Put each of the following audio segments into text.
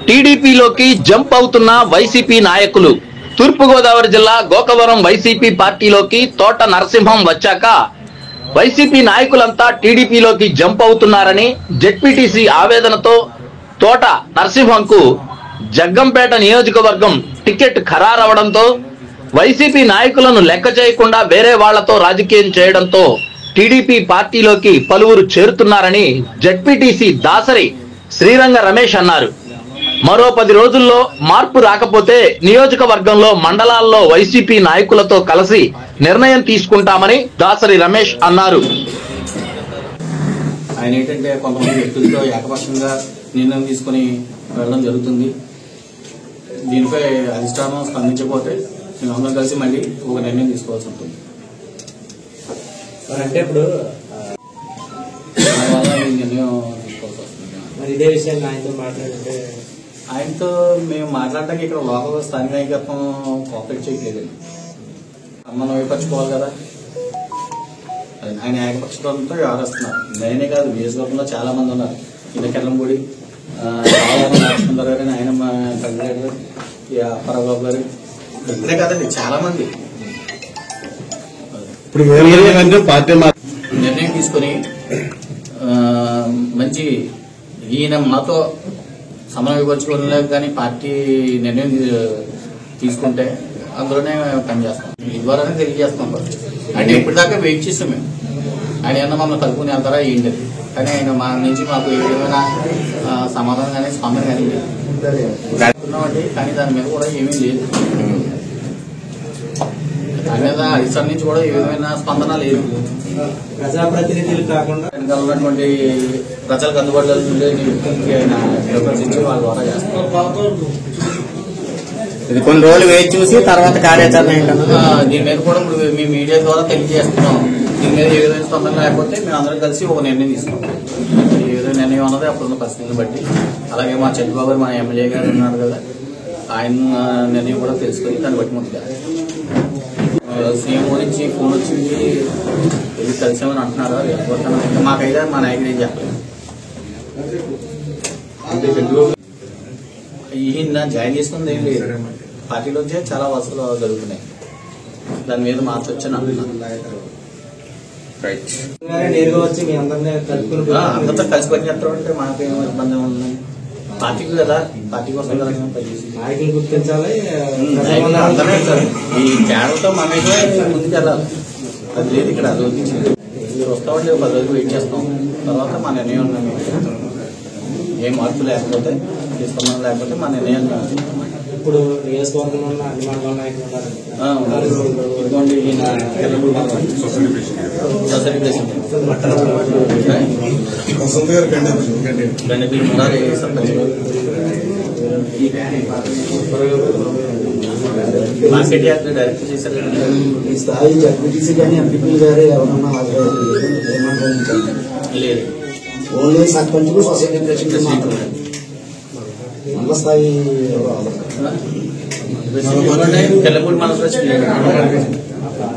టీడీపీలోకి జంప్ అవుతున్న వైసీపీ నాయకులు. తూర్పుగోదావరి జిల్లా గోకవరం వైసీపీ పార్టీలోకి తోట నరసింహం వచ్చాక వైసీపీ నాయకులంతా టీడీపీలోకి జంప్ అవుతున్నారని జెడ్పీటీసీ ఆవేదనతో తోట నరసింహంకు జగ్గంపేట నియోజకవర్గం టికెట్ ఖరారవడంతో వైసీపీ నాయకులను లెక్క చేయకుండా వేరే వాళ్లతో రాజకీయం చేయడంతో టీడీపీ పార్టీలోకి పలువురు చేరుతున్నారని జెడ్పీటీసీ దాసరి శ్రీరంగ రమేష్ అన్నారు. మరో 10 రోజుల్లో మార్పు రాకపోతే నియోజకవర్గంలో మండలాల్లో వైసీపీ నాయకులతో కలిసి నిర్ణయం తీసుకుంటామని దాసరి రమేష్ అన్నారు. ఆయన ఏంటంటే కొంతమంది వ్యక్తులతో ఏకపక్షంగా నిర్ణయం తీసుకుని వెళ్ళడం జరుగుతుంది. దీనిపై అధిష్టానం స్పందించకపోతే మేము అందరం కలిసి మళ్ళీ ఒక నిర్ణయం తీసుకోవాల్సి ఉంటుంది. అంటే ఇప్పుడు నిర్ణయం తీసుకోవాల్సి వస్తుంది. మరి ఇదే విషయాన్ని ఆయనతో మాట్లాడితే ఆయనతో మేము మాట్లాడటానికి ఇక్కడ లోకల్ స్థానిక నాయకత్వం కోఆపరేట్ చేయట్లేదండి. మనం ఏర్పరచుకోవాలి కదా. ఆయన ఏకపక్షంతో వ్యవహరిస్తున్నారు. నేనే కాదు, నియోజకవర్గంలో చాలా మంది ఉన్నారు. ఇలా కెల్లంపూడి నరసింహరావు గారు, ఆయన మా తండ్రి గారు, అప్పారావు గారు, ఇద్దరే కాదండి చాలా మంది. ఇప్పుడు పార్టీ నిర్ణయం తీసుకుని మంచి ఈయన మాతో సమన్వయపరచుకోవడం కానీ పార్టీ నిర్ణయం తీసుకుంటే అందులోనే పనిచేస్తాం. ఈ ద్వారానే తెలియజేస్తాం. అంటే ఇప్పటిదాకా వెయిట్ చేస్తాం మేము. ఆయన ఏమన్నా మమ్మల్ని కలుపుకుని వెళ్తారా ఏంటి, కానీ ఆయన మా నుంచి మాకు ఏ విధమైన సమాధానం కానీ స్పందన కానీ లేదు. కానీ దాని మీద కూడా ఏమీ లేదు. దాని మీద అధికారం నుంచి కూడా ఏ విధమైన స్పందన లేదు. ప్రజాప్రతినిధులు కాకుండా వెనకాల ఉన్నటువంటి ప్రజలకు అందుబాటులో ఉండే ఆయన విమర్శించి వాళ్ళ ద్వారా చేస్తారు. ఇది కొన్ని రోజులు వేచి చూసి తర్వాత కార్యాచరణ ఏంటన్నా దీని మీద కూడా ఇప్పుడు మీ మీడియా ద్వారా తెలియజేస్తున్నాం. దీని మీద ఏ విధమైన స్పందన లేకపోతే మేము అందరం కలిసి ఒక నిర్ణయం తీసుకుంటాం. ఏ విధమైన నిర్ణయం ఉన్నది అప్పుడున్న పరిస్థితిని బట్టి. అలాగే మా చంద్రబాబు గారు, మా ఎమ్మెల్యే గారు ఉన్నారు కదా, ఆయన నిర్ణయం కూడా తెలుసుకొని దాన్ని బట్టి ముందుగా సీఎం గురించి ఫోన్ వచ్చింది, వెళ్ళి కలిసామని అంటున్నారు. మాకైతే మా నాయకుడు ఏం చెప్పలేదు. ఈయన జాయిన్ చేసుకుంది ఏం లేదు. పార్టీలోంచే చాలా వసతులు జరుగుతున్నాయి. దాని మీద మార్చొచ్చని అంటున్నారు. నేరుగా వచ్చి మీ అందరినీ కలుపుకుని అందరితో కలిసి పనిచేస్తాం అంటే మాకేమో ఇబ్బంది ఉంది. పార్టీకి కదా, పార్టీ కోసం కదా నాయకులు గుర్తించాలి. అందరూ ఈ తేడాతో మనమే ముందుకు వెళ్ళాలి. అది లేదు ఇక్కడ. అది వదిలించింది. మీరు వస్తామంటే 10 రోజులు వెయిట్ చేస్తాం. తర్వాత మా నిర్ణయం ఏం మార్పు లేకపోతే తీసుకున్నాం, లేకపోతే మా నిర్ణయం. ఇప్పుడు నియోజకవర్గంలో ఉన్న అన్ని మండల నాయకులు ఉన్నారు. ఇదిగోండి society president Gandapalli Murari sarpanch, market yard director చేశారు. ఈ స్థాయి జడ్పీటీసీ కానీ ఎంపీపీ గారు ఎవరన్నా లేదు, ఓన్లీ సర్పంచ్ సొసైటీ ప్రెసిడెంట్ మాత్రమే. మండల స్థాయి తెల్లపూడి మండల ప్రెసిడెంట్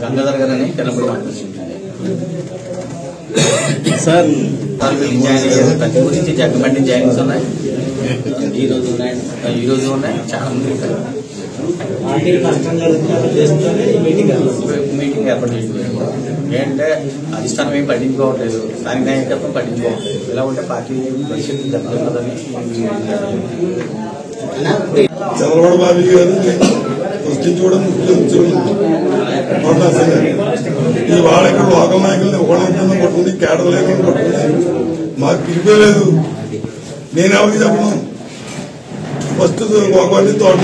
గంగాధర్ గారు అని తెల్లపూడి మండల ప్రెసిడెంట్ సార్. ప్రతి గురించి జగ్గంపేట జాయినింగ్స్ ఉన్నాయి. ఈ రోజు ఉన్నాయి చాలా మంది. మీటింగ్ ఏర్పాటు చేసింది. ఏంటంటే అధిష్టానం ఏం పట్టించుకోవట్లేదు, స్థానిక నాయకత్వం పట్టించుకోవట్లేదు. ఇలా ఉంటే పార్టీ పరిస్థితి దెబ్బతిన్నదని చంద్రబాబు బాబు గారు ప్రశ్నించుకోవడం ఈ వాళ్ళ ఇక్కడ లోకల్ నాయకుల్ని ఒకళ్ళ పట్టుకుని కేడర్ లేకుండా పట్టుకుని మాకు పిలిపేలేదు. నేను ఎవరికి చెప్పను. ఫస్ట్ ఒకటి తోట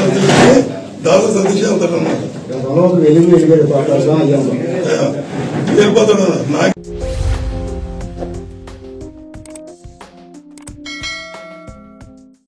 దాదాపు సతీష్ వెళ్తాడు అన్నమాట. వెళ్ళిపోతాడు నాకు.